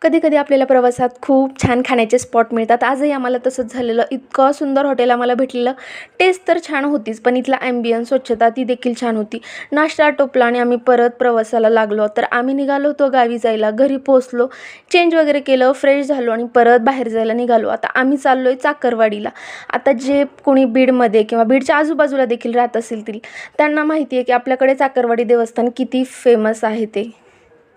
कधी-कधी आपल्याला प्रवासात खूप छान खाण्याचे स्पॉट मिळतात. आजही आम्हाला तसंच झालेलं. इतकं सुंदर हॉटेल आम्हाला भेटलेलं. टेस्ट तर छान होतीच, पण इथला ॲम्बियन्स, स्वच्छता ती देखील छान होती. नाश्ता आटोपला आणि आम्ही परत प्रवासाला लागलो. तर आम्ही निघालो होतो गावी जायला. घरी पोहोचलो, चेंज वगैरे केलं, फ्रेश झालो आणि परत बाहेर जायला निघालो. आता आम्ही चाललोय चाकरवाडीला. आता जे कोणी बीडमध्ये किंवा बीडच्या आजूबाजूला देखील राहत असतील त्यांना माहिती आहे की आपल्याकडे चाकरवाडी देवस्थान किती फेमस आहे ते.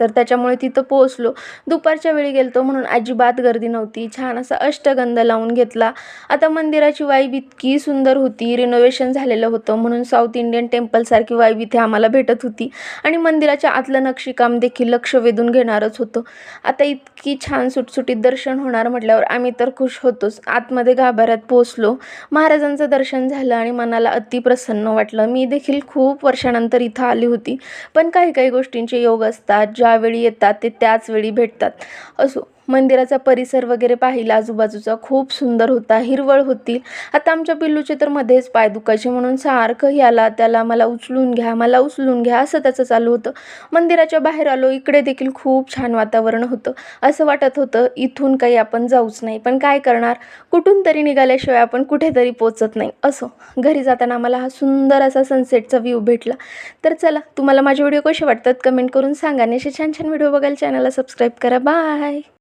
तर त्याच्यामुळे तिथं पोहोचलो. दुपारच्या वेळी गेलतो म्हणून अजिबात गर्दी नव्हती. छान असा अष्टगंध लावून घेतला. आता मंदिराची वाईब इतकी सुंदर होती. रिनोव्हेशन झालेलं होतं म्हणून साऊथ इंडियन टेम्पलसारखी वाईब इथे आम्हाला भेटत होती. आणि मंदिराच्या आतलं नक्षीकाम देखील लक्ष वेधून घेणारच होतं. आता इतकी छान सुटसुटीत दर्शन होणार म्हटल्यावर आम्ही तर खुश होतोच. आतमध्ये गाभाऱ्यात पोहोचलो. महाराजांचं दर्शन झालं आणि मनाला अति प्रसन्न वाटलं. मी देखील खूप वर्षानंतर इथं आली होती. पण काही काही गोष्टींचे योग असतात. ज्यावेळी येतात ते त्याच वेळी भेटतात. असो, मंदिराचा परिसर वगैरे पाहिला आजूबाजूचा खूप सुंदर होता. हिरवळ होती. आता आमच्या पिल्लूचे तर मध्येच पाय दुखायचे म्हणून सारखं ह्याला त्याला मला उचलून घ्या, मला उचलून घ्या असं त्याचं चालू होतं. मंदिराच्या बाहेर आलो. इकडे देखील खूप छान वातावरण होतं. असं वाटत होतं इथून काही आपण जाऊच नाही. पण काय करणार, कुठून तरी निघाल्याशिवाय आपण कुठेतरी पोचत नाही. असो, घरी जाताना आम्हाला हा सुंदर असा सनसेटचा व्ह्यू भेटला. तर चला, तुम्हाला माझे व्हिडिओ कसे वाटतात कमेंट करून सांगा आणि असे छान छान व्हिडिओ बघायला चॅनलला सबस्क्राईब करा. बाय.